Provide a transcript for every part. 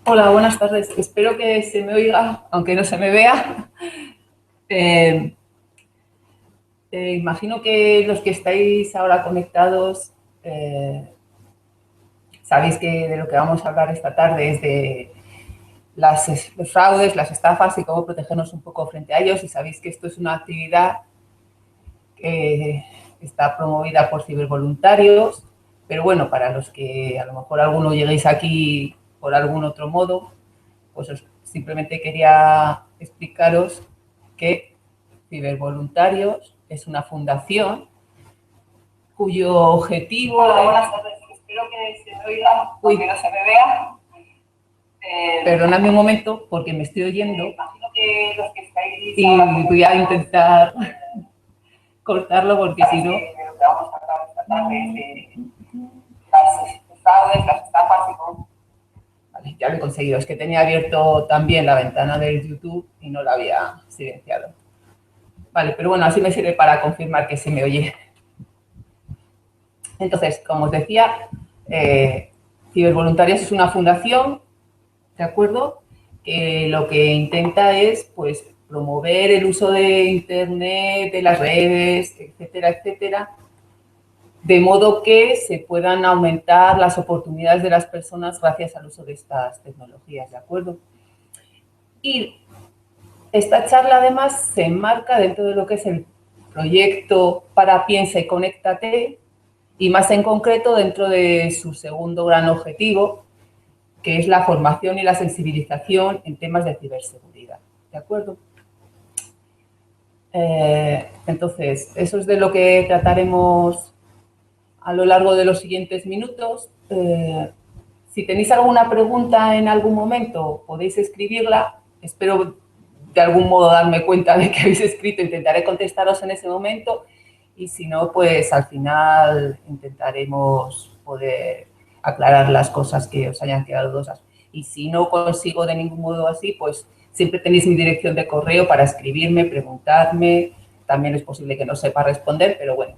Hola, buenas tardes. Espero que se me oiga, aunque no se me vea. Eh, Imagino que los que estáis ahora conectados eh, sabéis que de lo que vamos a hablar esta tarde es de los fraudes, las estafas y cómo protegernos un poco frente a ellos. Y sabéis que esto es una actividad que está promovida por cibervoluntarios, pero bueno, para los que a lo mejor alguno lleguéis aquí por algún otro modo, pues simplemente quería explicaros que Cibervoluntarios es una fundación cuyo objetivo... Hola, buenas tardes. Espero que se me oiga, que no se me vea. Perdonadme un momento porque me estoy oyendo. Imagino que los que estáis... Y voy a intentar cortarlo porque si no... Vamos a hablar esta tarde de las fraudes, las estafas y cómo... Vale, ya lo he conseguido. Es que tenía abierto también la ventana del YouTube y no la había silenciado. Vale, pero bueno, así me sirve para confirmar que se me oye. Entonces, como os decía, Cibervoluntarios es una fundación, ¿de acuerdo? Que lo que intenta es, pues, promover el uso de Internet, de las redes, etcétera, etcétera, de modo que se puedan aumentar las oportunidades de las personas gracias al uso de estas tecnologías, ¿de acuerdo? Y esta charla, además, se enmarca dentro de lo que es el proyecto para Piensa y Conéctate, y más en concreto dentro de su segundo gran objetivo, que es la formación y la sensibilización en temas de ciberseguridad. ¿De acuerdo? Entonces, eso es de lo que trataremos a lo largo de los siguientes minutos. Si tenéis alguna pregunta en algún momento, podéis escribirla. Espero de algún modo darme cuenta de que habéis escrito. Intentaré contestaros en ese momento y si no, pues al final intentaremos poder aclarar las cosas que os hayan quedado dudosas. Y si no consigo de ningún modo así, pues siempre tenéis mi dirección de correo para escribirme, preguntarme. También es posible que no sepa responder, pero bueno,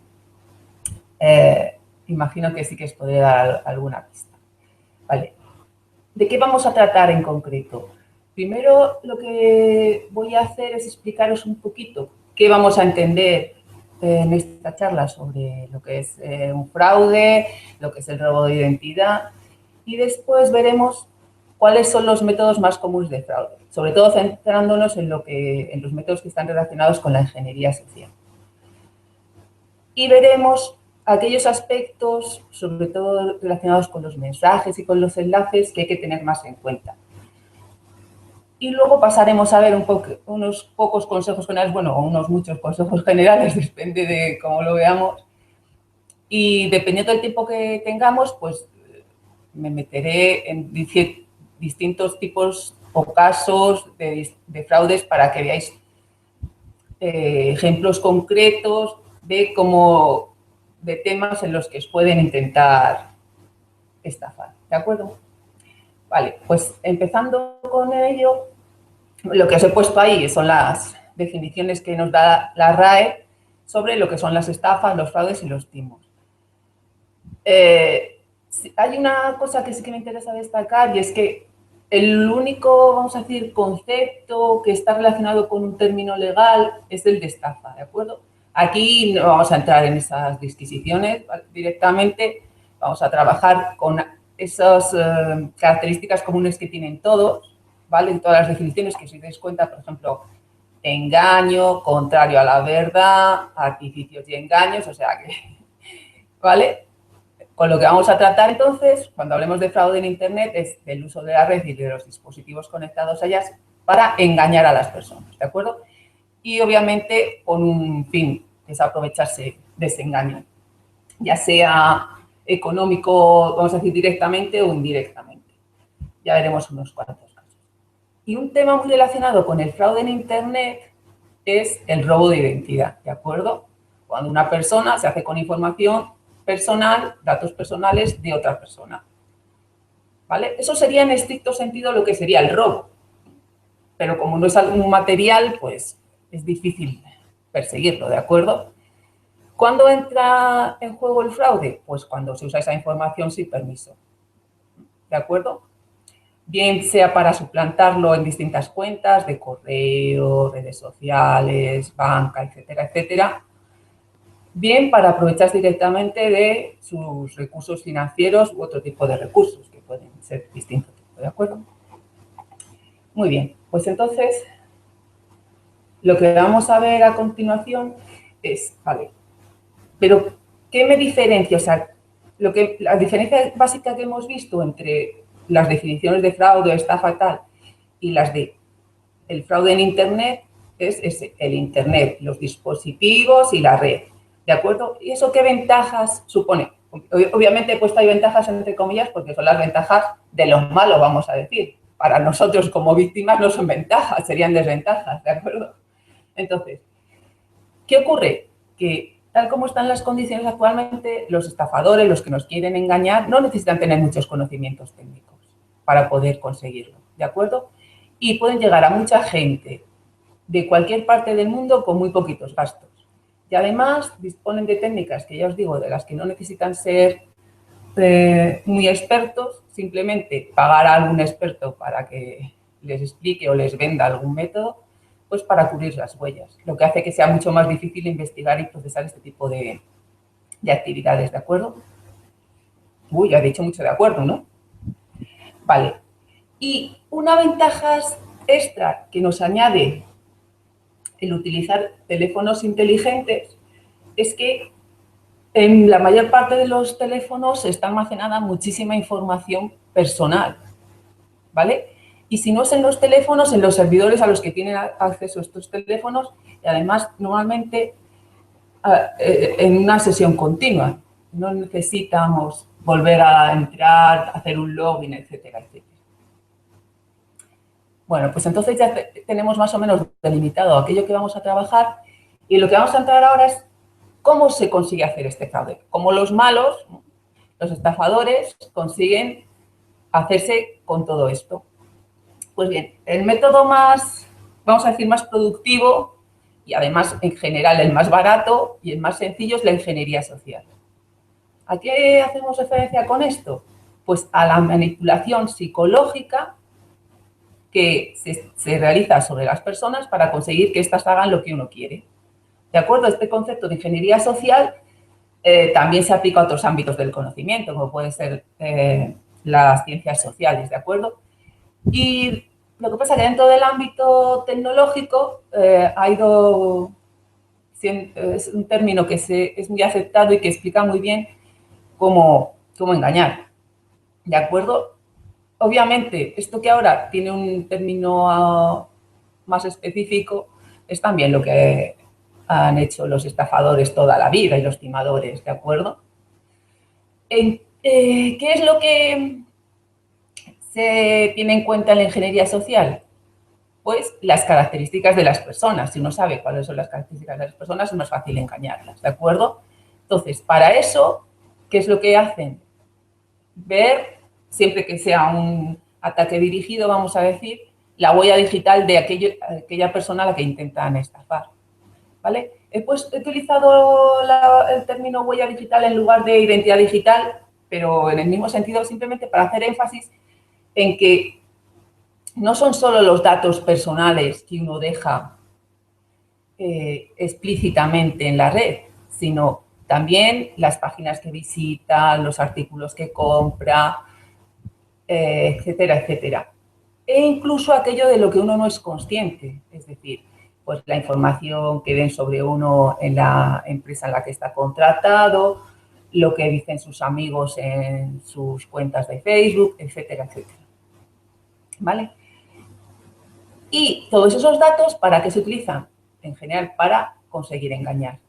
imagino que sí que os podré dar alguna pista. Vale. ¿De qué vamos a tratar en concreto? Primero, lo que voy a hacer es explicaros un poquito qué vamos a entender en esta charla sobre lo que es un fraude, lo que es el robo de identidad y después veremos cuáles son los métodos más comunes de fraude, sobre todo centrándonos en los métodos que están relacionados con la ingeniería social. Y veremos aquellos aspectos, sobre todo relacionados con los mensajes y con los enlaces, que hay que tener más en cuenta. Y luego pasaremos a ver unos pocos consejos generales, bueno, unos muchos consejos generales, depende de cómo lo veamos. Y dependiendo del tiempo que tengamos, pues me meteré en distintos tipos o casos de fraudes para que veáis ejemplos concretos de temas en los que os pueden intentar estafar. ¿De acuerdo? Vale, pues empezando con ello, lo que os he puesto ahí son las definiciones que nos da la RAE sobre lo que son las estafas, los fraudes y los timos. Hay una cosa que sí que me interesa destacar y es que el único, vamos a decir, concepto que está relacionado con un término legal es el de estafa, ¿de acuerdo? Aquí no vamos a entrar en esas disquisiciones, ¿vale? Directamente vamos a trabajar con esas características comunes que tienen todos, ¿vale? En todas las definiciones que si os dais cuenta, por ejemplo, engaño, contrario a la verdad, artificios y engaños, o sea que, ¿vale? Con lo que vamos a tratar entonces, cuando hablemos de fraude en Internet, es del uso de la red y de los dispositivos conectados a ellas para engañar a las personas, ¿de acuerdo? Y obviamente con un fin, que es aprovecharse de ese engaño, ya sea económico, vamos a decir, directamente o indirectamente. Ya veremos unos cuantos casos. Y un tema muy relacionado con el fraude en Internet es el robo de identidad, ¿de acuerdo? Cuando una persona se hace con información personal, datos personales de otra persona. ¿Vale? Eso sería en estricto sentido lo que sería el robo. Pero como no es algún material, pues es difícil perseguirlo, ¿de acuerdo? ¿Cuándo entra en juego el fraude? Pues cuando se usa esa información sin permiso. ¿De acuerdo? bien sea para suplantarlo en distintas cuentas de correo, redes sociales, banca, etcétera, etcétera, bien para aprovecharse directamente de sus recursos financieros u otro tipo de recursos que pueden ser distintos, ¿de acuerdo? Muy bien, pues entonces lo que vamos a ver a continuación es, vale, pero ¿qué me diferencia? O sea, la diferencia básica que hemos visto entre las definiciones de fraude, estafa, tal, y las de el fraude en Internet es el Internet, los dispositivos y la red, ¿de acuerdo? ¿Y eso qué ventajas supone? Obviamente he puesto ahí ventajas entre comillas porque son las ventajas de los malos, vamos a decir. Para nosotros como víctimas no son ventajas, serían desventajas, ¿de acuerdo? Entonces, ¿qué ocurre? Que tal como están las condiciones actualmente, los estafadores, los que nos quieren engañar, no necesitan tener muchos conocimientos técnicos para poder conseguirlo, ¿de acuerdo? Y pueden llegar a mucha gente de cualquier parte del mundo con muy poquitos gastos. Y además disponen de técnicas que ya os digo, de las que no necesitan ser muy expertos, simplemente pagar a algún experto para que les explique o les venda algún método, pues para cubrir las huellas, lo que hace que sea mucho más difícil investigar y procesar este tipo de actividades, ¿de acuerdo? Uy, ya he dicho mucho de acuerdo, ¿no? Vale. Y una ventaja extra que nos añade el utilizar teléfonos inteligentes es que en la mayor parte de los teléfonos está almacenada muchísima información personal, ¿vale? Y si no es en los teléfonos, en los servidores a los que tienen acceso estos teléfonos, y además normalmente en una sesión continua. No necesitamos volver a entrar, hacer un login, etcétera, etcétera. Bueno, pues entonces ya tenemos más o menos delimitado aquello que vamos a trabajar y lo que vamos a entrar ahora es cómo se consigue hacer este fraude. Cómo los malos, los estafadores, consiguen hacerse con todo esto. Pues bien, el método más, vamos a decir, más productivo y además en general el más barato y el más sencillo es la ingeniería social. ¿A qué hacemos referencia con esto? Pues a la manipulación psicológica que se realiza sobre las personas para conseguir que éstas hagan lo que uno quiere. ¿De acuerdo? Este concepto de ingeniería social también se aplica a otros ámbitos del conocimiento, como pueden ser las ciencias sociales, ¿de acuerdo? Y lo que pasa es que dentro del ámbito tecnológico ha ido, es un término que es muy aceptado y que explica muy bien cómo engañar, ¿de acuerdo? Obviamente, esto que ahora tiene un término más específico es también lo que han hecho los estafadores toda la vida y los timadores, ¿de acuerdo? ¿Qué es lo que se tiene en cuenta en la ingeniería social? Pues las características de las personas. Si uno sabe cuáles son las características de las personas, es más fácil engañarlas, ¿de acuerdo? Entonces, para eso, ¿qué es lo que hacen? Ver, siempre que sea un ataque dirigido, vamos a decir, la huella digital de aquella persona a la que intentan estafar, ¿vale? He utilizado el término huella digital en lugar de identidad digital, pero en el mismo sentido, simplemente para hacer énfasis en que no son solo los datos personales que uno deja explícitamente en la red, sino también las páginas que visita, los artículos que compra, etcétera, etcétera. E incluso aquello de lo que uno no es consciente, es decir, pues la información que den sobre uno en la empresa en la que está contratado, lo que dicen sus amigos en sus cuentas de Facebook, etcétera, etcétera. ¿Vale? Y todos esos datos, ¿para qué se utilizan? En general, para conseguir engañar.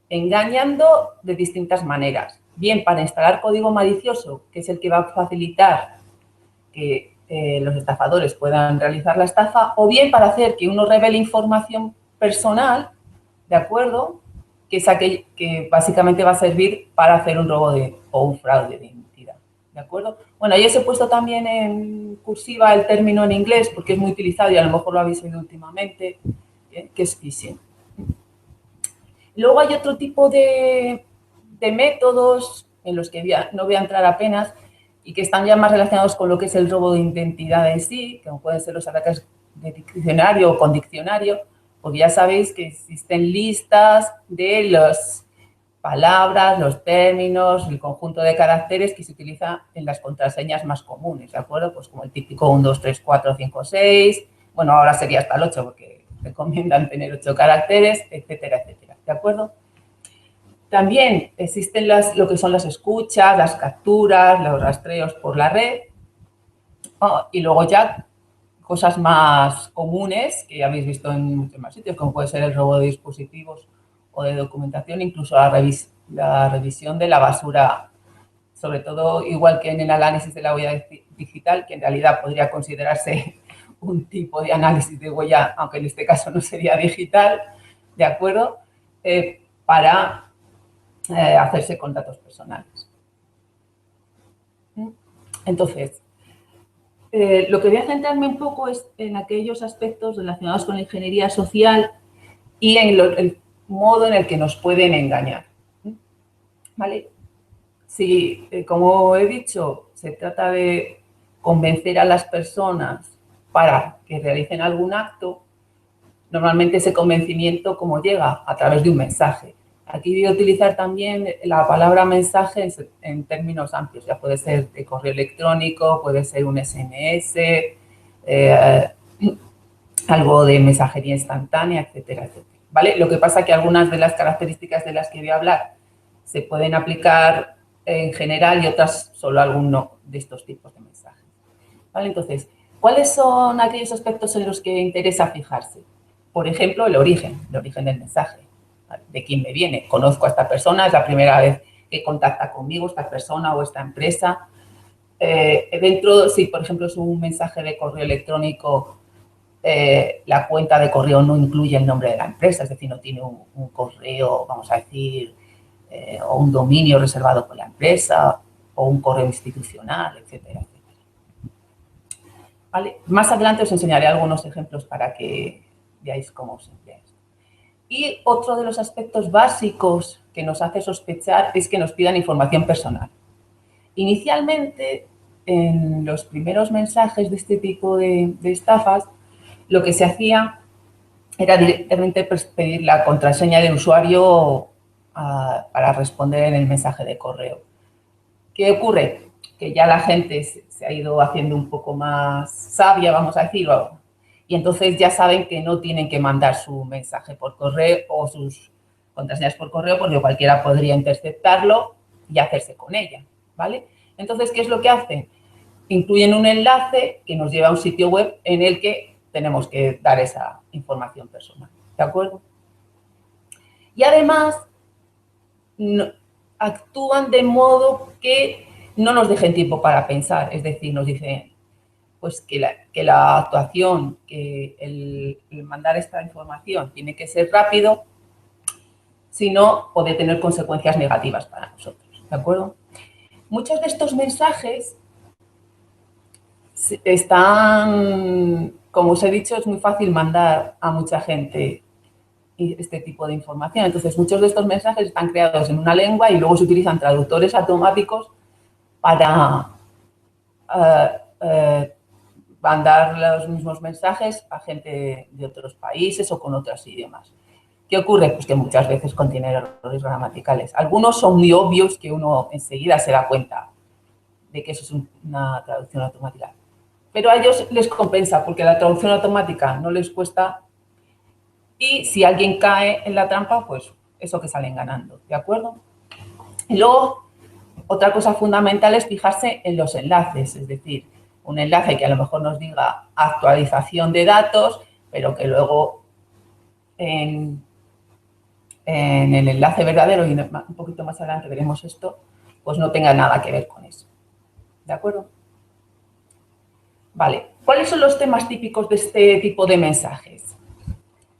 Engañando de distintas maneras. Bien para instalar código malicioso, que es el que va a facilitar que los estafadores puedan realizar la estafa, o bien para hacer que uno revele información personal, ¿de acuerdo? Que es aquel que básicamente va a servir para hacer un robo o un fraude de identidad, ¿de acuerdo? Bueno, yo os he puesto también en cursiva el término en inglés porque es muy utilizado y a lo mejor lo habéis oído últimamente, que es phishing. Luego hay otro tipo de métodos en los que no voy a entrar apenas, y que están ya más relacionados con lo que es el robo de identidad en sí, que pueden ser los ataques de diccionario o con diccionario, porque ya sabéis que existen listas de las palabras, los términos, el conjunto de caracteres que se utiliza en las contraseñas más comunes, ¿de acuerdo? Pues como el típico 1, 2, 3, 4, 5, 6, bueno, ahora sería hasta el 8 porque recomiendan tener 8 caracteres, etcétera, etcétera, ¿de acuerdo? También existen lo que son las escuchas, las capturas, los rastreos por la red, y luego ya cosas más comunes que ya habéis visto en muchos más sitios, como puede ser el robo de dispositivos o de documentación, incluso la revisión de la basura, sobre todo igual que en el análisis de la huella digital, que en realidad podría considerarse un tipo de análisis de huella, aunque en este caso no sería digital, ¿de acuerdo? Para hacerse con datos personales. Entonces, lo que voy a centrarme un poco es en aquellos aspectos relacionados con la ingeniería social y en el modo en el que nos pueden engañar. ¿Vale? Si, como he dicho, se trata de convencer a las personas para que realicen algún acto, normalmente ese convencimiento, ¿cómo llega? A través de un mensaje. Aquí voy a utilizar también la palabra mensaje en términos amplios. Ya puede ser de correo electrónico, puede ser un SMS, algo de mensajería instantánea, etcétera, etcétera. ¿Vale? Lo que pasa es que algunas de las características de las que voy a hablar se pueden aplicar en general y otras solo a alguno de estos tipos de mensajes. ¿Vale? Entonces, ¿cuáles son aquellos aspectos en los que interesa fijarse? Por ejemplo, el origen del mensaje. ¿Vale? ¿De quién me viene? Conozco a esta persona, es la primera vez que contacta conmigo esta persona o esta empresa. Si, por ejemplo, es un mensaje de correo electrónico, la cuenta de correo no incluye el nombre de la empresa, es decir, no tiene un correo, vamos a decir, o un dominio reservado por la empresa, o un correo institucional, etcétera, etcétera. ¿Vale? Más adelante os enseñaré algunos ejemplos para que veáis cómo se emplea esto. Y otro de los aspectos básicos que nos hace sospechar es que nos pidan información personal. Inicialmente, en los primeros mensajes de este tipo de estafas, lo que se hacía era directamente pedir la contraseña del usuario para responder en el mensaje de correo. ¿Qué ocurre? Que ya la gente se ha ido haciendo un poco más sabia, vamos a decirlo, y entonces ya saben que no tienen que mandar su mensaje por correo o sus contraseñas por correo, porque cualquiera podría interceptarlo y hacerse con ella, ¿vale? Entonces, ¿qué es lo que hacen? Incluyen un enlace que nos lleva a un sitio web en el que tenemos que dar esa información personal, ¿de acuerdo? Y además actúan de modo que no nos dejen tiempo para pensar, es decir, nos dicen pues que la actuación, que el mandar esta información tiene que ser rápido, si no puede tener consecuencias negativas para nosotros, ¿de acuerdo? Muchos de estos mensajes están, como os he dicho, es muy fácil mandar a mucha gente este tipo de información. Entonces, muchos de estos mensajes están creados en una lengua y luego se utilizan traductores automáticos para mandar los mismos mensajes a gente de otros países o con otros idiomas. ¿Qué ocurre? Pues que muchas veces contienen errores gramaticales. Algunos son muy obvios que uno enseguida se da cuenta de que eso es una traducción automática. Pero a ellos les compensa porque la traducción automática no les cuesta y si alguien cae en la trampa, pues eso que salen ganando, ¿de acuerdo? Y luego, otra cosa fundamental es fijarse en los enlaces, es decir, un enlace que a lo mejor nos diga actualización de datos, pero que luego en el enlace verdadero, y un poquito más adelante veremos esto, pues no tenga nada que ver con eso, ¿de acuerdo? Vale, ¿cuáles son los temas típicos de este tipo de mensajes?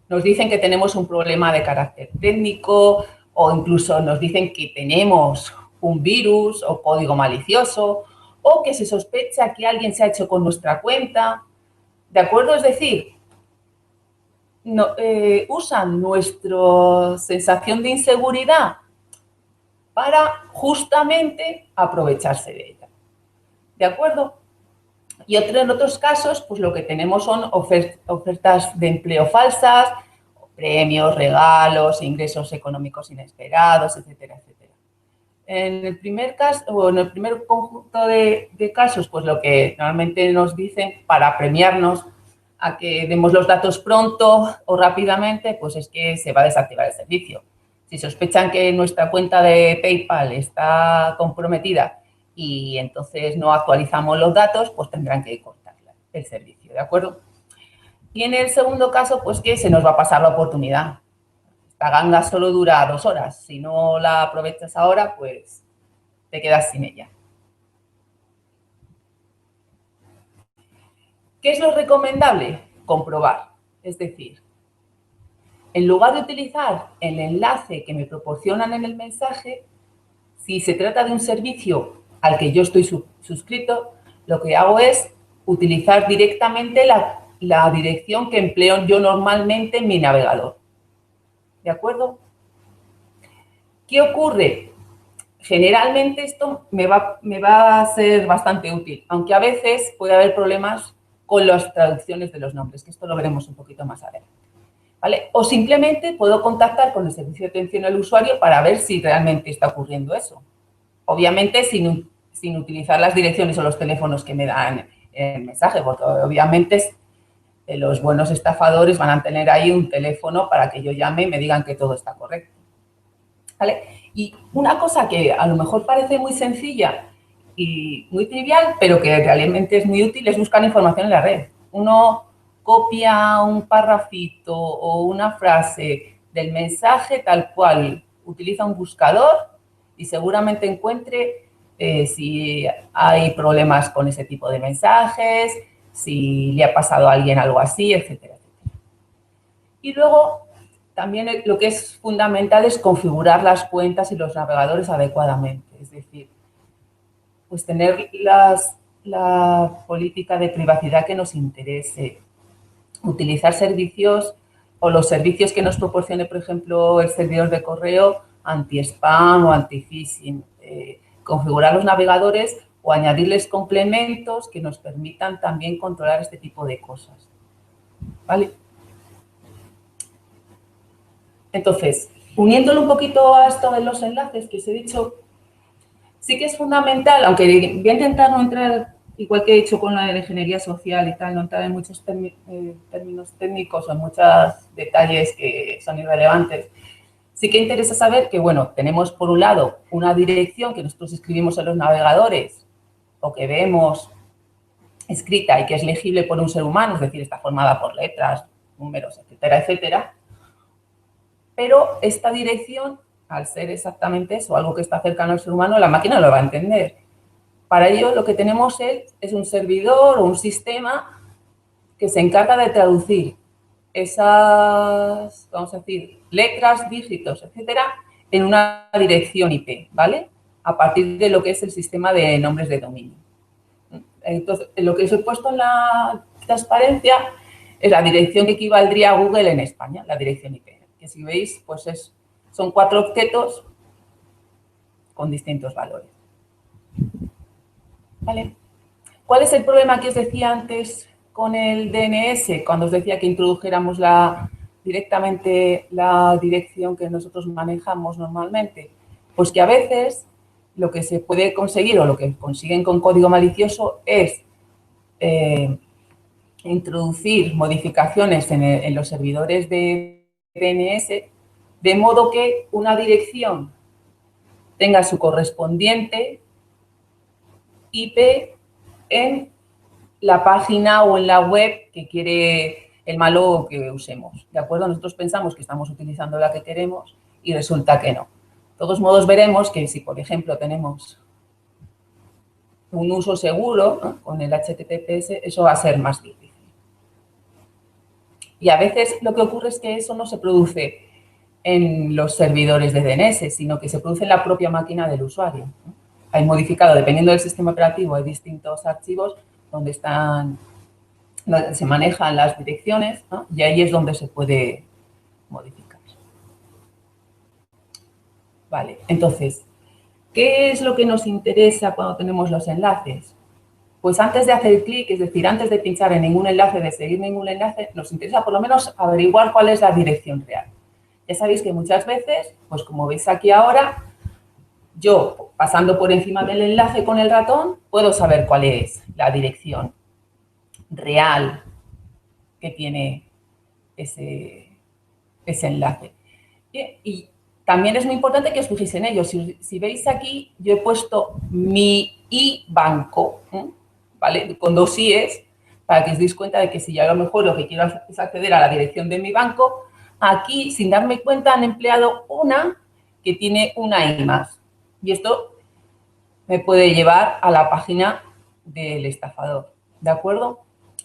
Nos dicen que tenemos un problema de carácter técnico o incluso nos dicen que tenemos un virus o código malicioso o que se sospecha que alguien se ha hecho con nuestra cuenta, ¿de acuerdo? Es decir, usan nuestra sensación de inseguridad para justamente aprovecharse de ella. ¿De acuerdo? Y en otros casos, pues lo que tenemos son ofertas de empleo falsas, premios, regalos, ingresos económicos inesperados, etcétera, etcétera. En el primer caso, o en el primer conjunto de casos, pues lo que normalmente nos dicen para premiarnos a que demos los datos pronto o rápidamente, pues es que se va a desactivar el servicio. Si sospechan que nuestra cuenta de PayPal está comprometida y entonces no actualizamos los datos, pues tendrán que cortar el servicio, ¿de acuerdo? Y en el segundo caso, pues que se nos va a pasar la oportunidad. Esta ganga solo dura 2 horas. Si no la aprovechas ahora, pues te quedas sin ella. ¿Qué es lo recomendable? Comprobar. Es decir, en lugar de utilizar el enlace que me proporcionan en el mensaje, si se trata de un servicio al que yo estoy suscrito, lo que hago es utilizar directamente la dirección que empleo yo normalmente en mi navegador. ¿De acuerdo? ¿Qué ocurre? Generalmente esto me va a ser bastante útil, aunque a veces puede haber problemas con las traducciones de los nombres, que esto lo veremos un poquito más adelante. ¿Vale? O simplemente puedo contactar con el servicio de atención al usuario para ver si realmente está ocurriendo eso. Obviamente sin utilizar las direcciones o los teléfonos que me dan el mensaje, porque obviamente los buenos estafadores van a tener ahí un teléfono para que yo llame y me digan que todo está correcto. ¿Vale? Y una cosa que a lo mejor parece muy sencilla y muy trivial, pero que realmente es muy útil, es buscar información en la red. Uno copia un párrafito o una frase del mensaje tal cual, utiliza un buscador y seguramente encuentre si hay problemas con ese tipo de mensajes, si le ha pasado a alguien algo así, etcétera, etcétera. Y luego también lo que es fundamental es configurar las cuentas y los navegadores adecuadamente. Es decir, pues tener la política de privacidad que nos interese, utilizar servicios o los servicios que nos proporcione, por ejemplo, el servidor de correo anti-spam o anti-phishing, configurar los navegadores o añadirles complementos que nos permitan también controlar este tipo de cosas. ¿Vale? Entonces, uniéndolo un poquito a esto de los enlaces que os he dicho, sí que es fundamental, aunque voy a intentar no entrar, igual que he hecho con la de ingeniería social y tal, no entrar en muchos términos técnicos o en muchos detalles que son irrelevantes, sí que interesa saber que, bueno, tenemos por un lado una dirección que nosotros escribimos en los navegadores o que vemos escrita y que es legible por un ser humano, es decir, está formada por letras, números, etcétera, etcétera. Pero esta dirección, al ser exactamente eso, algo que está cercano al ser humano, la máquina lo va a entender. Para ello, lo que tenemos es un servidor o un sistema que se encarga de traducir esas, vamos a decir, letras, dígitos, etcétera, en una dirección IP, ¿vale? A partir de lo que es el sistema de nombres de dominio. Entonces, lo que os he puesto en la transparencia es la dirección que equivaldría a Google en España, la dirección IP. Que si veis, pues son 4 objetos con distintos valores. ¿Vale? ¿Cuál es el problema que os decía antes con el DNS? Cuando os decía que introdujéramos directamente la dirección que nosotros manejamos normalmente. Pues que a veces lo que se puede conseguir o lo que consiguen con código malicioso es introducir modificaciones en los servidores de DNS de modo que una dirección tenga su correspondiente IP en la página o en la web que quiere el malo que usemos. ¿De acuerdo? Nosotros pensamos que estamos utilizando la que queremos y resulta que no. De todos modos, veremos que si, por ejemplo, tenemos un uso seguro, ¿no?, con el HTTPS, eso va a ser más difícil. Y a veces lo que ocurre es que eso no se produce en los servidores de DNS, sino que se produce en la propia máquina del usuario. Hay modificado, dependiendo del sistema operativo, hay distintos archivos donde se manejan las direcciones, ¿no?, y ahí es donde se puede modificar. Vale, entonces, ¿qué es lo que nos interesa cuando tenemos los enlaces? pues antes de hacer clic, es decir, antes de pinchar en ningún enlace, de seguir ningún enlace, nos interesa por lo menos averiguar cuál es la dirección real. Ya sabéis que muchas veces, pues como veis aquí ahora, yo, pasando por encima del enlace con el ratón, puedo saber cuál es la dirección real que tiene ese enlace. Y también es muy importante que os fijéis en ello. Si veis aquí, yo he puesto mi iBanco, ¿vale? Con 2 i's, para que os deis cuenta de que si yo a lo mejor lo que quiero es acceder a la dirección de mi banco, aquí, sin darme cuenta, han empleado una que tiene una i más. Y esto me puede llevar a la página del estafador, ¿de acuerdo?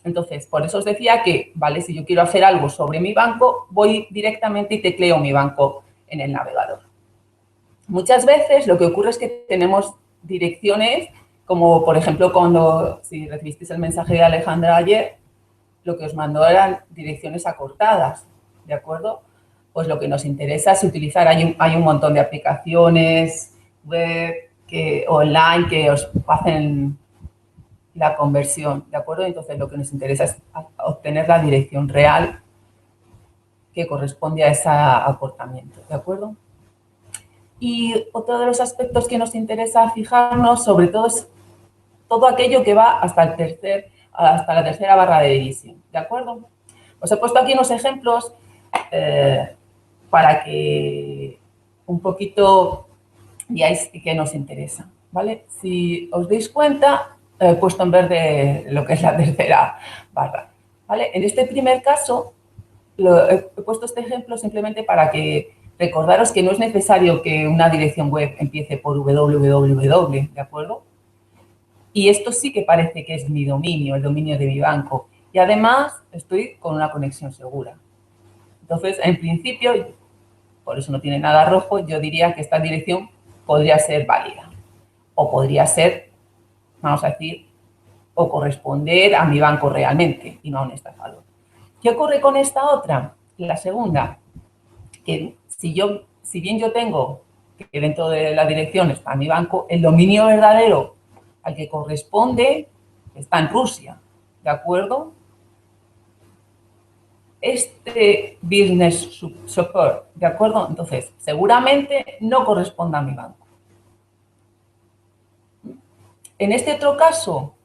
Entonces, por eso os decía que, ¿vale? Si yo quiero hacer algo sobre mi banco, voy directamente y tecleo mi banco en el navegador. Muchas veces lo que ocurre es que tenemos direcciones, como por ejemplo si recibisteis el mensaje de Alejandra ayer, lo que os mandó eran direcciones acortadas, ¿de acuerdo? Pues lo que nos interesa es utilizar, hay un montón de aplicaciones web online que os hacen la conversión, ¿de acuerdo? Entonces lo que nos interesa es obtener la dirección real que corresponde a ese acortamiento, ¿de acuerdo? Y otro de los aspectos que nos interesa fijarnos, sobre todo, es todo aquello que va hasta la tercera barra de división, ¿de acuerdo? Os he puesto aquí unos ejemplos para que un poquito veáis qué nos interesa, ¿vale? Si os dais cuenta, he puesto en verde lo que es la tercera barra, ¿vale? En este primer caso, he puesto este ejemplo simplemente para que recordaros que no es necesario que una dirección web empiece por www, ¿de acuerdo? Y esto sí que parece que es mi dominio, el dominio de mi banco. Y además estoy con una conexión segura. Entonces, en principio, por eso no tiene nada rojo, yo diría que esta dirección podría ser válida. O podría ser, vamos a decir, o corresponder a mi banco realmente y no a un estafador. ¿Qué ocurre con esta otra? La segunda, que si bien yo tengo que dentro de la dirección está mi banco, el dominio verdadero al que corresponde está en Rusia, ¿de acuerdo? Este business support, ¿de acuerdo? Entonces, seguramente no corresponde a mi banco. En este otro caso,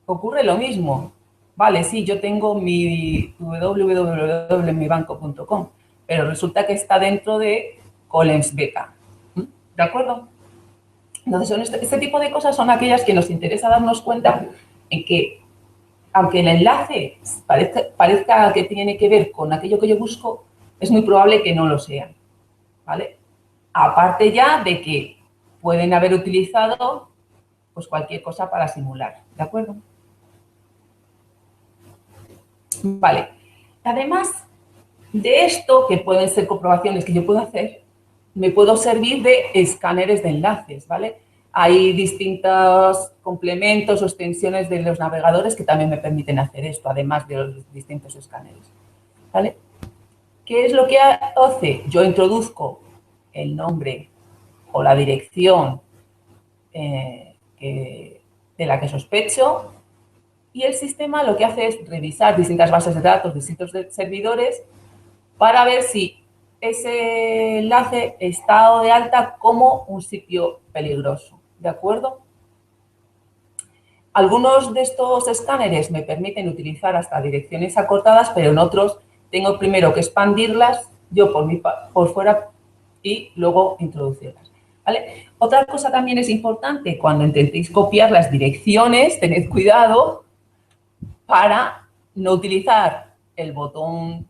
ocurre lo mismo. Vale, sí, yo tengo mi www.mibanco.com, pero resulta que está dentro de Collins Beta. ¿De acuerdo? Entonces, este tipo de cosas son aquellas que nos interesa darnos cuenta en que, aunque el enlace parezca que tiene que ver con aquello que yo busco, es muy probable que no lo sea, ¿vale? Aparte ya de que pueden haber utilizado pues cualquier cosa para simular, ¿de acuerdo? Vale. Además de esto, que pueden ser comprobaciones que yo puedo hacer, me puedo servir de escáneres de enlaces, ¿vale? Hay distintos complementos o extensiones de los navegadores que también me permiten hacer esto, además de los distintos escáneres, ¿vale? ¿Qué es lo que hace? Yo introduzco el nombre o la dirección de la que sospecho y el sistema lo que hace es revisar distintas bases de datos, distintos servidores para ver si ese enlace está dado de alta como un sitio peligroso, ¿de acuerdo? Algunos de estos escáneres me permiten utilizar hasta direcciones acortadas, pero en otros tengo primero que expandirlas yo por fuera y luego introducirlas, ¿vale? Otra cosa también es importante, cuando intentéis copiar las direcciones, tened cuidado para no utilizar el botón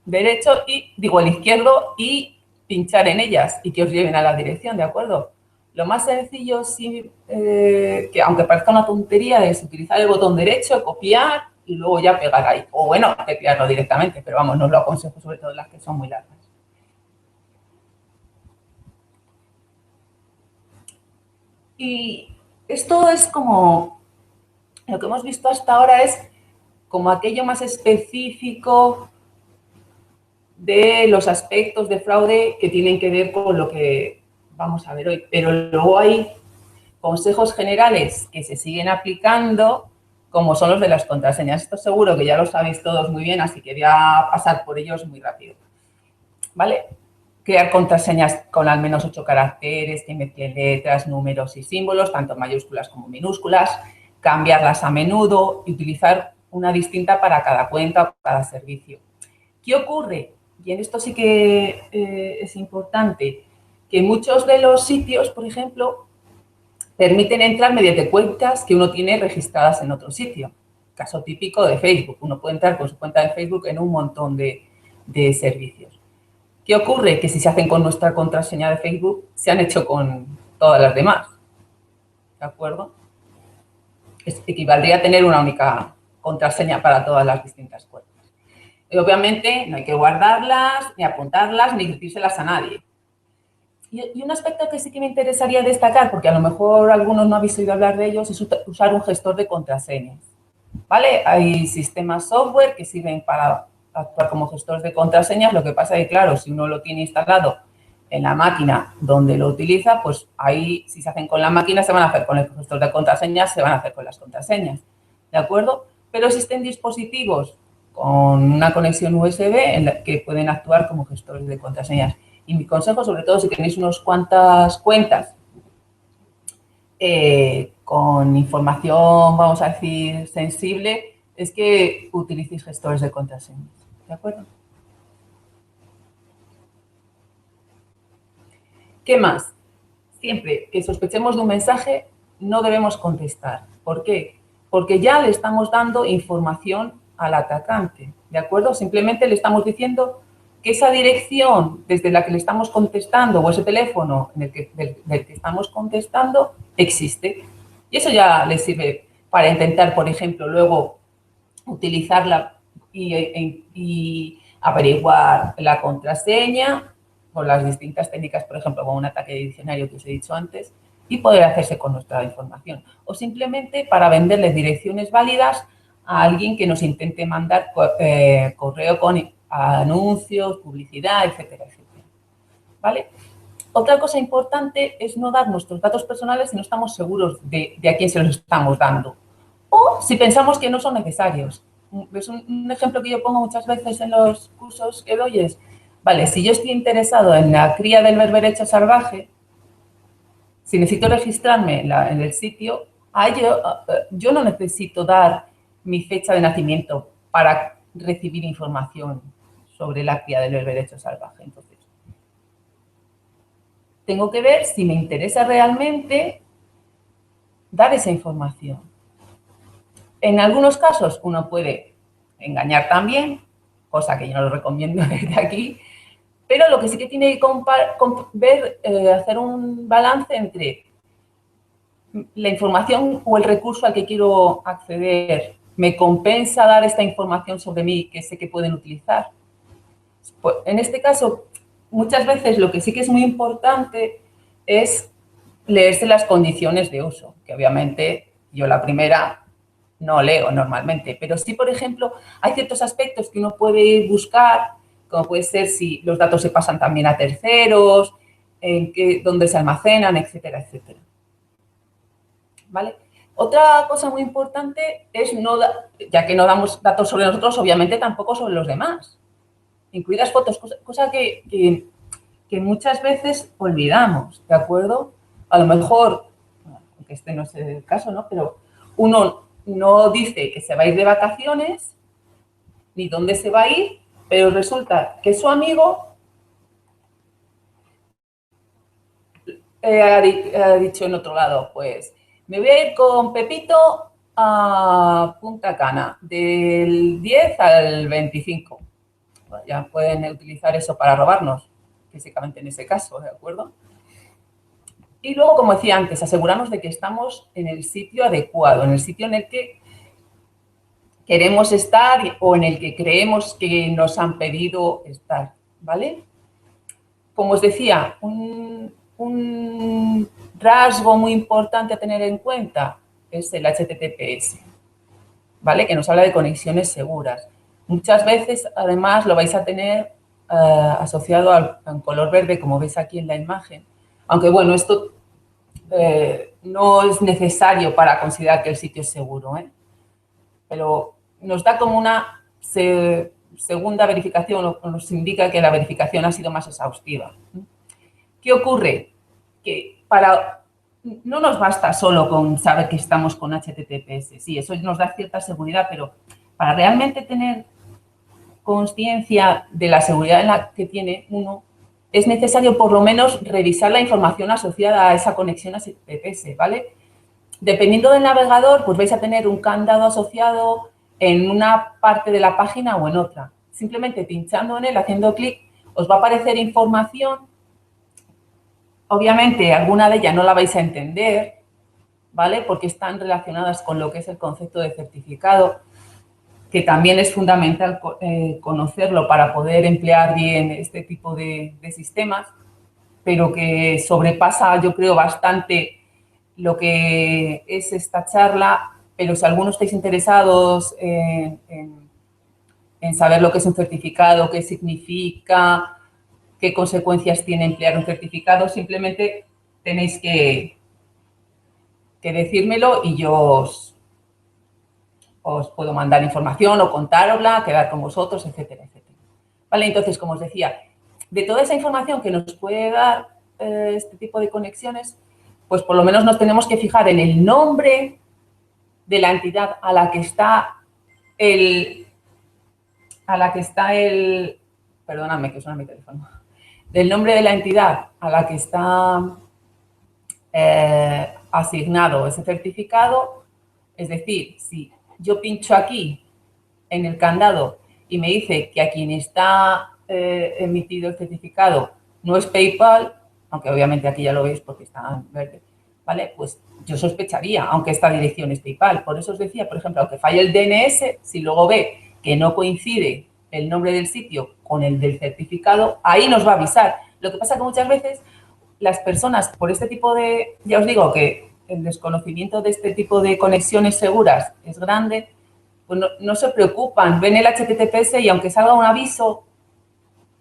derecho el izquierdo y pinchar en ellas y que os lleven a la dirección, ¿de acuerdo? Lo más sencillo, sí, que aunque parezca una tontería, es utilizar el botón derecho, copiar y luego ya pegar ahí. O bueno, teclearlo directamente, pero vamos, no os lo aconsejo, sobre todo las que son muy largas. Y esto es como, lo que hemos visto hasta ahora es como aquello más específico de los aspectos de fraude que tienen que ver con lo que vamos a ver hoy. Pero luego hay consejos generales que se siguen aplicando como son los de las contraseñas. Esto seguro que ya lo sabéis todos muy bien, así que voy a pasar por ellos muy rápido. ¿Vale? Crear contraseñas con al menos 8 caracteres, que mezclen letras, números y símbolos, tanto mayúsculas como minúsculas, cambiarlas a menudo y utilizar una distinta para cada cuenta o cada servicio. ¿Qué ocurre? Y en esto sí que es importante, que muchos de los sitios, por ejemplo, permiten entrar mediante cuentas que uno tiene registradas en otro sitio. Caso típico de Facebook. Uno puede entrar con su cuenta de Facebook en un montón de servicios. ¿Qué ocurre? Que si se hacen con nuestra contraseña de Facebook, se han hecho con todas las demás. ¿De acuerdo? Equivaldría a tener una única contraseña para todas las distintas cuentas. Y obviamente no hay que guardarlas, ni apuntarlas, ni decírselas a nadie. Y un aspecto que sí que me interesaría destacar, porque a lo mejor algunos no habéis oído hablar de ellos, es usar un gestor de contraseñas. ¿Vale? Hay sistemas software que sirven para actuar como gestores de contraseñas. Lo que pasa es que, claro, si uno lo tiene instalado en la máquina donde lo utiliza, pues ahí, si se hacen con la máquina, se van a hacer con el gestor de contraseñas, se van a hacer con las contraseñas. ¿De acuerdo? Pero existen dispositivos con una conexión USB en la que pueden actuar como gestores de contraseñas. Y mi consejo, sobre todo si tenéis unas cuantas cuentas con información, vamos a decir, sensible, es que utilicéis gestores de contraseñas. ¿De acuerdo? ¿Qué más? Siempre que sospechemos de un mensaje, no debemos contestar. ¿Por qué? Porque ya le estamos dando información al atacante. ¿De acuerdo? Simplemente le estamos diciendo que esa dirección desde la que le estamos contestando o ese teléfono del que estamos contestando existe. Y eso ya le sirve para intentar, por ejemplo, luego utilizarla y averiguar la contraseña con las distintas técnicas, por ejemplo, con un ataque de diccionario que os he dicho antes, y poder hacerse con nuestra información. O simplemente para venderles direcciones válidas a alguien que nos intente mandar correo con anuncios, publicidad, etcétera, etcétera. ¿Vale? Otra cosa importante es no dar nuestros datos personales si no estamos seguros de a quién se los estamos dando. O si pensamos que no son necesarios. Es un ejemplo que yo pongo muchas veces en los cursos que doy es, vale, si yo estoy interesado en la cría del berberecho salvaje, si necesito registrarme en el sitio, yo no necesito dar mi fecha de nacimiento para recibir información sobre la cría del berberecho salvaje. Entonces, tengo que ver si me interesa realmente dar esa información. En algunos casos uno puede engañar también, cosa que yo no lo recomiendo desde aquí, pero lo que sí que tiene que hacer un balance entre la información o el recurso al que quiero acceder. ¿Me compensa dar esta información sobre mí que sé que pueden utilizar? Pues, en este caso, muchas veces lo que sí que es muy importante es leerse las condiciones de uso, que obviamente yo la primera no leo normalmente, pero sí, por ejemplo, hay ciertos aspectos que uno puede buscar, como puede ser si los datos se pasan también a terceros, dónde se almacenan, etcétera, etcétera. ¿Vale? Otra cosa muy importante es, ya que no damos datos sobre nosotros, obviamente tampoco sobre los demás, incluidas fotos, cosa que muchas veces olvidamos, ¿de acuerdo? A lo mejor, aunque este no es el caso, ¿no? Pero uno no dice que se va a ir de vacaciones, ni dónde se va a ir, pero resulta que su amigo ha dicho en otro lado, pues, me voy a ir con Pepito a Punta Cana, del 10 al 25. Bueno, ya pueden utilizar eso para robarnos, físicamente en ese caso, ¿de acuerdo? Y luego, como decía antes, asegurarnos de que estamos en el sitio adecuado, en el sitio en el que queremos estar o en el que creemos que nos han pedido estar, ¿vale? Como os decía, un rasgo muy importante a tener en cuenta es el HTTPS, ¿vale? Que nos habla de conexiones seguras. Muchas veces, además, lo vais a tener asociado al color verde, como veis aquí en la imagen. Aunque, bueno, esto no es necesario para considerar que el sitio es seguro, ¿eh? pero nos da como una segunda verificación o nos indica que la verificación ha sido más exhaustiva. ¿Qué ocurre? Que no nos basta solo con saber que estamos con HTTPS. Sí, eso nos da cierta seguridad, pero para realmente tener consciencia de la seguridad en la que tiene uno, es necesario por lo menos revisar la información asociada a esa conexión HTTPS, ¿vale? Dependiendo del navegador, pues vais a tener un candado asociado en una parte de la página o en otra. Simplemente pinchando en él, haciendo clic, os va a aparecer información. Obviamente, alguna de ellas no la vais a entender, ¿vale? Porque están relacionadas con lo que es el concepto de certificado, que también es fundamental conocerlo para poder emplear bien este tipo de sistemas, pero que sobrepasa, yo creo, bastante lo que es esta charla, pero si alguno estáis interesados en saber lo que es un certificado, qué significa, qué consecuencias tiene emplear un certificado, simplemente tenéis que decírmelo y yo os puedo mandar información o contárosla, quedar con vosotros, etcétera, etcétera. Vale, entonces, como os decía, de toda esa información que nos puede dar este tipo de conexiones, pues por lo menos nos tenemos que fijar en el nombre de la entidad a la que está perdóname que suena mi teléfono, del nombre de la entidad a la que está asignado ese certificado. Es decir, si yo pincho aquí en el candado y me dice que a quien está emitido el certificado no es PayPal, aunque obviamente aquí ya lo veis porque está en verde, ¿vale? Pues yo sospecharía, aunque esta dirección es PayPal. Por eso os decía, por ejemplo, aunque falle el DNS, si luego ve que no coincide el nombre del sitio con el del certificado, ahí nos va a avisar. Lo que pasa que muchas veces las personas, por este tipo de, ya os digo que el desconocimiento de este tipo de conexiones seguras es grande, pues no se preocupan, ven el HTTPS y aunque salga un aviso,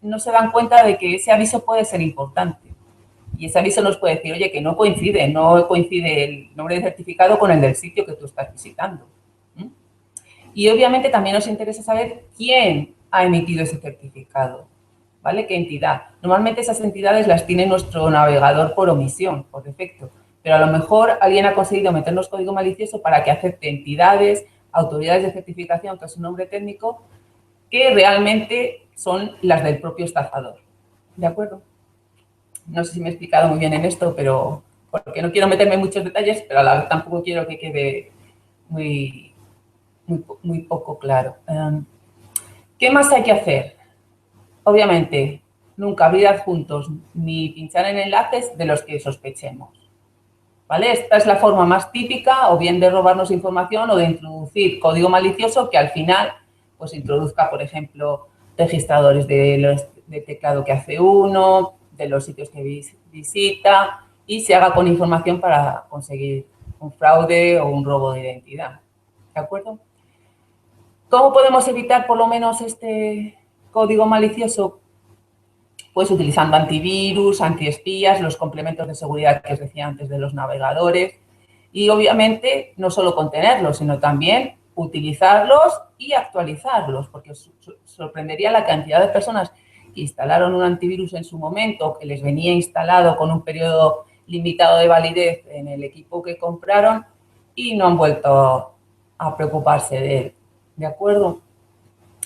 no se dan cuenta de que ese aviso puede ser importante. Y ese aviso nos puede decir, oye, que no coincide el nombre del certificado con el del sitio que tú estás visitando. Y obviamente también nos interesa saber quién ha emitido ese certificado, ¿vale? ¿Qué entidad? Normalmente esas entidades las tiene nuestro navegador por omisión, por defecto, pero a lo mejor alguien ha conseguido meternos código malicioso para que acepte entidades, autoridades de certificación, que es un nombre técnico, que realmente son las del propio estafador, ¿de acuerdo? No sé si me he explicado muy bien en esto, pero porque no quiero meterme en muchos detalles, pero a la vez tampoco quiero que quede muy poco claro. ¿Qué más hay que hacer? Obviamente, nunca abrir adjuntos ni pinchar en enlaces de los que sospechemos, ¿vale? Esta es la forma más típica, o bien de robarnos información o de introducir código malicioso que al final, pues, introduzca, por ejemplo, registradores de teclado que hace uno, de los sitios que visita y se haga con información para conseguir un fraude o un robo de identidad, ¿de acuerdo? ¿Cómo podemos evitar por lo menos este código malicioso? Pues utilizando antivirus, antiespías, los complementos de seguridad que os decía antes de los navegadores y obviamente no solo contenerlos, sino también utilizarlos y actualizarlos, porque os sorprendería la cantidad de personas que instalaron un antivirus en su momento, que les venía instalado con un periodo limitado de validez en el equipo que compraron y no han vuelto a preocuparse de él, ¿de acuerdo?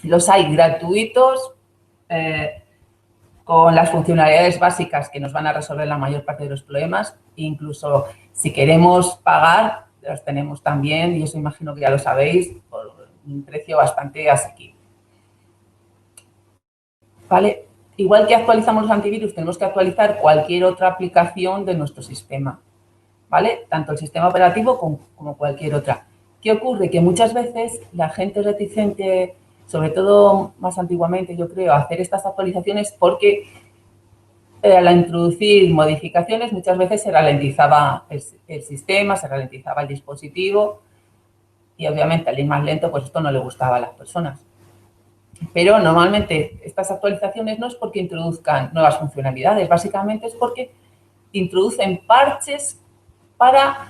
Los hay gratuitos, con las funcionalidades básicas que nos van a resolver la mayor parte de los problemas. Incluso si queremos pagar, los tenemos también, y eso imagino que ya lo sabéis, por un precio bastante asequible. ¿Vale? Igual que actualizamos los antivirus, tenemos que actualizar cualquier otra aplicación de nuestro sistema, ¿vale? Tanto el sistema operativo como cualquier otra. ¿Qué ocurre? Que muchas veces la gente es reticente, sobre todo más antiguamente, yo creo, a hacer estas actualizaciones porque al introducir modificaciones muchas veces se ralentizaba el sistema, se ralentizaba el dispositivo y obviamente al ir más lento pues esto no le gustaba a las personas. Pero normalmente estas actualizaciones no es porque introduzcan nuevas funcionalidades, básicamente es porque introducen parches para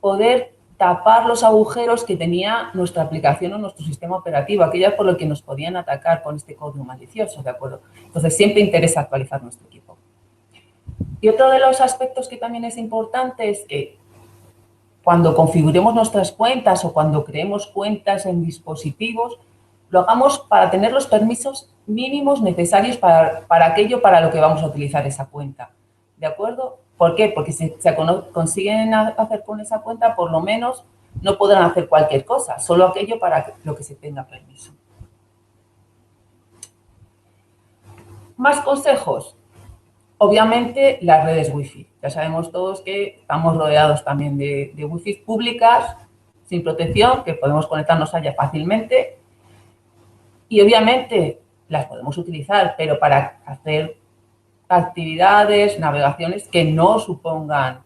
poder tapar los agujeros que tenía nuestra aplicación o nuestro sistema operativo, aquellas por lo que nos podían atacar con este código malicioso, ¿de acuerdo? Entonces, siempre interesa actualizar nuestro equipo. Y otro de los aspectos que también es importante es que cuando configuremos nuestras cuentas o cuando creemos cuentas en dispositivos, lo hagamos para tener los permisos mínimos necesarios para aquello para lo que vamos a utilizar esa cuenta. ¿De acuerdo? ¿Por qué? Porque si se consiguen hacer con esa cuenta, por lo menos no podrán hacer cualquier cosa, solo aquello para lo que se tenga permiso. Más consejos. Obviamente, las redes Wi-Fi. Ya sabemos todos que estamos rodeados también de Wi-Fi públicas, sin protección, que podemos conectarnos a ella fácilmente. Y obviamente las podemos utilizar, pero para hacer actividades, navegaciones que no supongan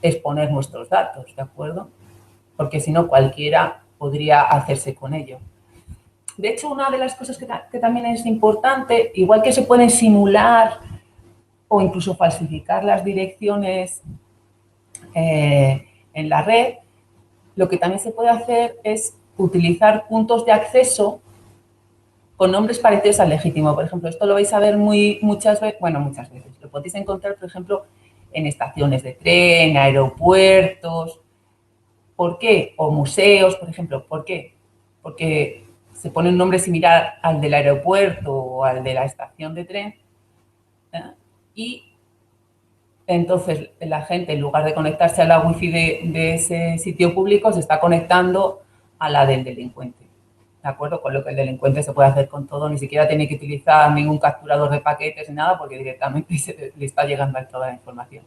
exponer nuestros datos, ¿de acuerdo? Porque si no, cualquiera podría hacerse con ello. De hecho, una de las cosas que también es importante, igual que se pueden simular o incluso falsificar las direcciones en la red, lo que también se puede hacer es utilizar puntos de acceso con nombres parecidos al legítimo. Por ejemplo, esto lo vais a ver muchas veces, lo podéis encontrar, por ejemplo, en estaciones de tren, aeropuertos. ¿Por qué? O museos, por ejemplo. ¿Por qué? Porque se pone un nombre similar al del aeropuerto o al de la estación de tren, ¿eh? Y entonces la gente, en lugar de conectarse a la wifi de ese sitio público, se está conectando a la del delincuente. ¿De acuerdo? Con lo que el delincuente se puede hacer con todo, ni siquiera tiene que utilizar ningún capturador de paquetes ni nada, porque directamente le está llegando a toda la información.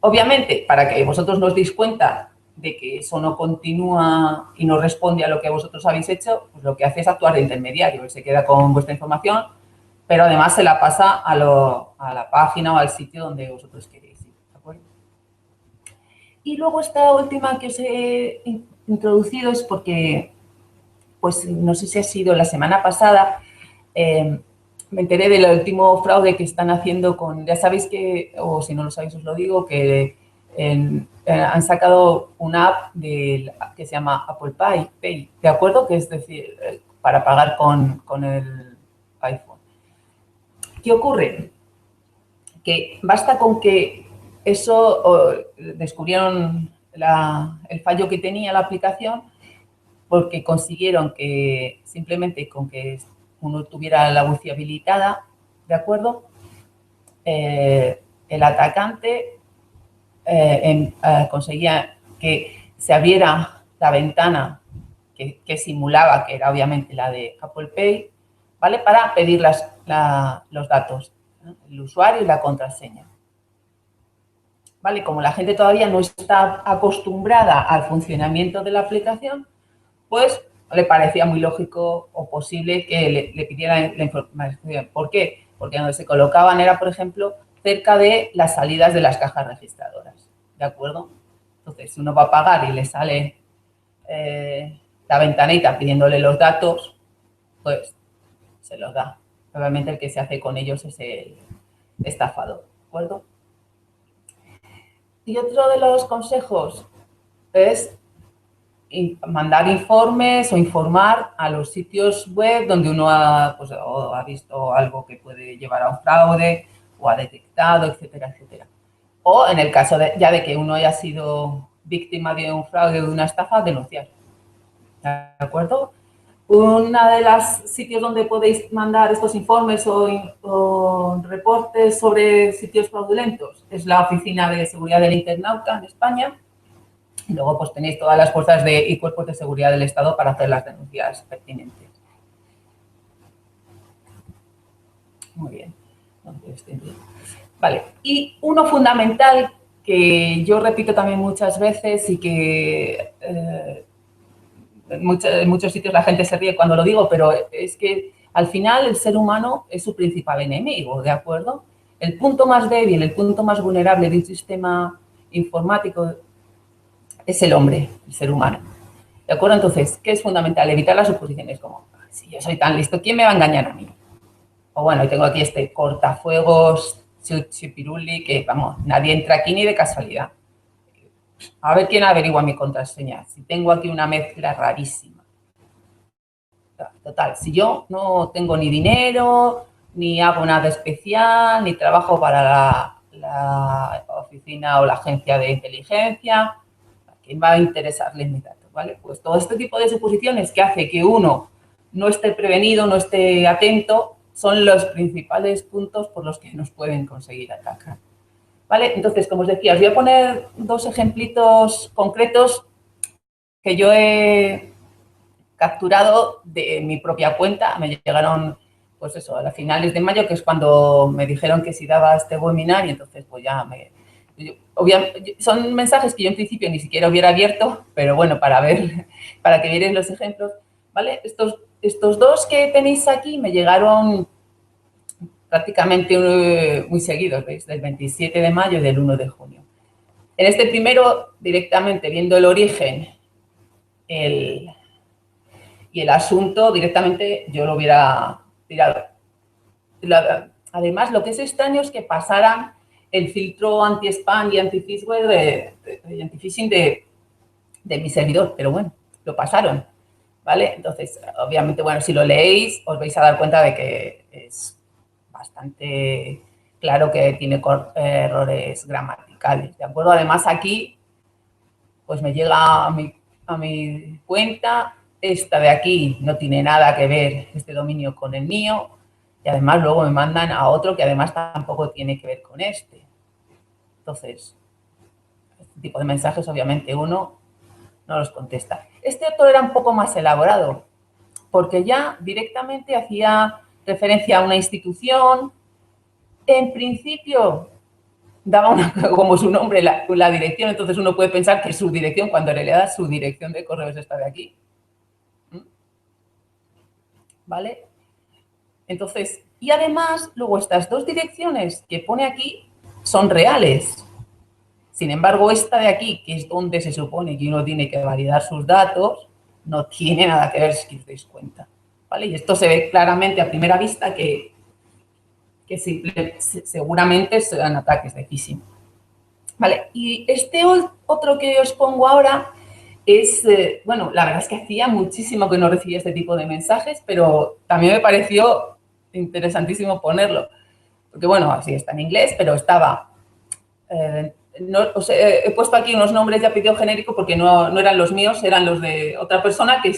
Obviamente, para que vosotros no os deis cuenta de que eso no continúa y no responde a lo que vosotros habéis hecho, pues lo que hace es actuar de intermediario. Él se queda con vuestra información, pero además se la pasa a la página o al sitio donde vosotros queréis ir, ¿de acuerdo? Y luego esta última que os he introducido es porque, pues no sé si ha sido la semana pasada, me enteré del último fraude que están haciendo con, ya sabéis que, o si no lo sabéis os lo digo, que han sacado una app que se llama Apple Pay, ¿de acuerdo? Que es decir, para pagar con el iPhone. ¿Qué ocurre? Que basta con que eso descubrieron el fallo que tenía la aplicación, porque consiguieron que simplemente con que uno tuviera la wifi habilitada, ¿de acuerdo? El atacante conseguía que se abriera la ventana que simulaba, que era obviamente la de Apple Pay, ¿vale? Para pedir los datos, ¿no? El usuario y la contraseña. ¿Vale? Como la gente todavía no está acostumbrada al funcionamiento de la aplicación, pues le parecía muy lógico o posible que le pidiera la información. ¿Por qué? Porque donde se colocaban era, por ejemplo, cerca de las salidas de las cajas registradoras, ¿de acuerdo? Entonces, si uno va a pagar y le sale la ventanita pidiéndole los datos, pues se los da. Obviamente el que se hace con ellos es el estafador, ¿de acuerdo? Y otro de los consejos es mandar informes o informar a los sitios web donde uno ha visto algo que puede llevar a un fraude o ha detectado, etcétera, etcétera. O en el caso de que uno haya sido víctima de un fraude o de una estafa, denunciar. ¿De acuerdo? Una de los sitios donde podéis mandar estos informes o reportes sobre sitios fraudulentos es la Oficina de Seguridad del Internauta en España. Y luego pues tenéis todas las fuerzas y cuerpos de seguridad del Estado para hacer las denuncias pertinentes. Muy bien. Vale. Y uno fundamental que yo repito también muchas veces y que en muchos sitios la gente se ríe cuando lo digo, pero es que al final el ser humano es su principal enemigo, ¿de acuerdo? El punto más débil, el punto más vulnerable de un sistema informático es el hombre, el ser humano. ¿De acuerdo? Entonces, ¿qué es fundamental? Evitar las suposiciones como, si yo soy tan listo, ¿quién me va a engañar a mí? O bueno, tengo aquí este cortafuegos chipiruli que, vamos, nadie entra aquí ni de casualidad. A ver quién averigua mi contraseña. Si tengo aquí una mezcla rarísima. Total, si yo no tengo ni dinero, ni hago nada especial, ni trabajo para la oficina o la agencia de inteligencia, ¿a quién va a interesarle mis datos? ¿Vale? Pues todo este tipo de suposiciones que hace que uno no esté prevenido, no esté atento, son los principales puntos por los que nos pueden conseguir atacar. ¿Vale? Entonces, como os decía, os voy a poner dos ejemplitos concretos que yo he capturado de mi propia cuenta. Me llegaron, pues eso, a finales de mayo, que es cuando me dijeron que si daba este webinar y entonces pues ya me... son mensajes que yo en principio ni siquiera hubiera abierto, pero bueno, para ver, para que vierais los ejemplos, ¿vale? Estos dos que tenéis aquí me llegaron prácticamente muy seguidos, ¿veis? Del 27 de mayo y del 1 de junio. En este primero, directamente viendo el origen el, y el asunto, directamente yo lo hubiera tirado. Además, lo que es extraño es que pasaran el filtro anti-spam y anti-phishing de mi servidor, pero bueno, lo pasaron, ¿vale? Entonces, obviamente, bueno, si lo leéis, os vais a dar cuenta de que es bastante claro que tiene errores gramaticales, ¿de acuerdo? Además, aquí, pues me llega a mi cuenta, esta de aquí no tiene nada que ver este dominio con el mío, y además luego me mandan a otro que además tampoco tiene que ver con este. Entonces, este tipo de mensajes obviamente uno no los contesta. Este otro era un poco más elaborado, porque ya directamente hacía referencia a una institución. En principio daba como su nombre la dirección, entonces uno puede pensar que su dirección, cuando le das su dirección de correo es esta de aquí. ¿Vale? Entonces, y además, luego estas dos direcciones que pone aquí son reales. Sin embargo, esta de aquí, que es donde se supone que uno tiene que validar sus datos, no tiene nada que ver, si os dais cuenta. ¿Vale? Y esto se ve claramente a primera vista que seguramente serán ataques de phishing. ¿Vale? Y este otro que os pongo ahora es, bueno, la verdad es que hacía muchísimo que no recibía este tipo de mensajes, pero también me pareció interesantísimo ponerlo. Porque, bueno, así está en inglés, pero estaba... no, he puesto aquí unos nombres de apellido genérico porque no eran los míos, eran los de otra persona que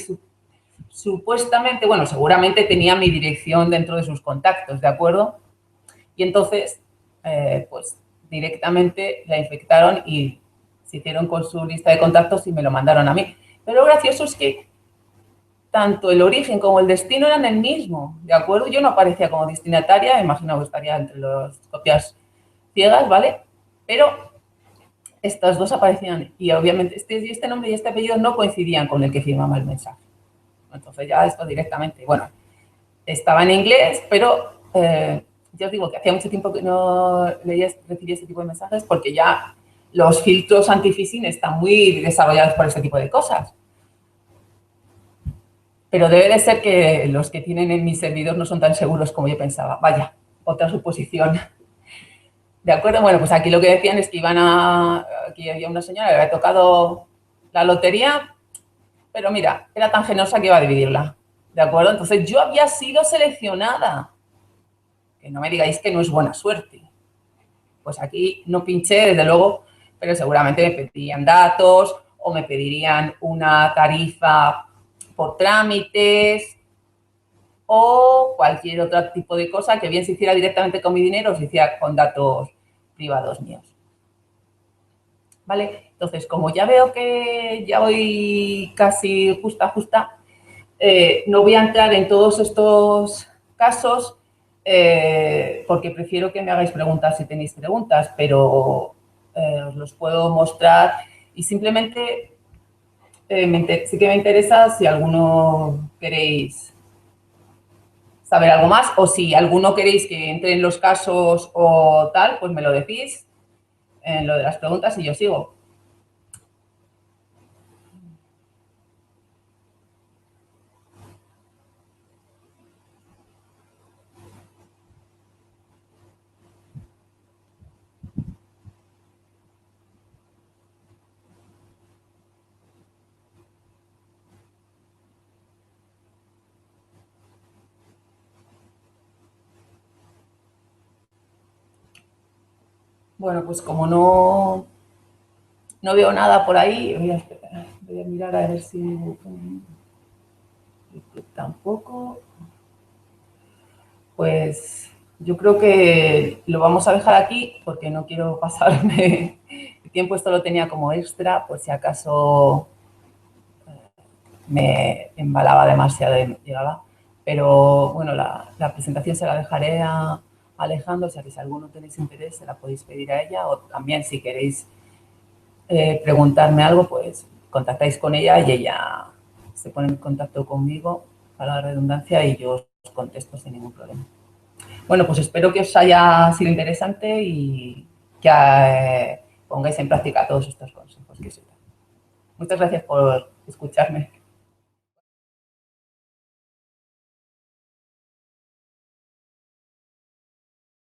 supuestamente, bueno, seguramente tenía mi dirección dentro de sus contactos, ¿de acuerdo? Y entonces, pues directamente la infectaron y se hicieron con su lista de contactos y me lo mandaron a mí. Pero lo gracioso es que tanto el origen como el destino eran el mismo, ¿de acuerdo? Yo no aparecía como destinataria, me imagino que estaría entre las copias ciegas, ¿vale? Pero estas dos aparecían y obviamente este nombre y este apellido no coincidían con el que firmaba el mensaje. Entonces ya esto directamente, bueno, estaba en inglés, pero ya os digo que hacía mucho tiempo que no recibía este tipo de mensajes porque ya los filtros anti-phishing están muy desarrollados por este tipo de cosas. Pero debe de ser que los que tienen en mi servidor no son tan seguros como yo pensaba. Vaya, otra suposición. ¿De acuerdo? Bueno, pues aquí lo que decían es que aquí había una señora que había tocado la lotería, pero mira, era tan generosa que iba a dividirla. ¿De acuerdo? Entonces yo había sido seleccionada. Que no me digáis que no es buena suerte. Pues aquí no pinché, desde luego, pero seguramente me pedirían datos o me pedirían una tarifa por trámites o cualquier otro tipo de cosa que bien se hiciera directamente con mi dinero o se hiciera con datos privados míos. ¿Vale? Entonces, como ya veo que ya voy casi justa, no voy a entrar en todos estos casos porque prefiero que me hagáis preguntas si tenéis preguntas, pero os los puedo mostrar y simplemente sí que me interesa si alguno queréis saber algo más o si alguno queréis que entre en los casos o tal, pues me lo decís en lo de las preguntas y yo sigo. Bueno, pues como no veo nada por ahí, voy a mirar a ver si tampoco. Pues yo creo que lo vamos a dejar aquí porque no quiero pasarme el tiempo. Esto lo tenía como extra por si acaso me embalaba demasiado y llegaba. Pero bueno, la presentación se la dejaré a Alejandro, o sea que si alguno tenéis interés se la podéis pedir a ella, o también si queréis preguntarme algo, pues contactáis con ella y ella se pone en contacto conmigo, para la redundancia, y yo os contesto sin ningún problema. Bueno, pues espero que os haya sido interesante y que pongáis en práctica todos estos consejos que os he dado. Muchas gracias por escucharme.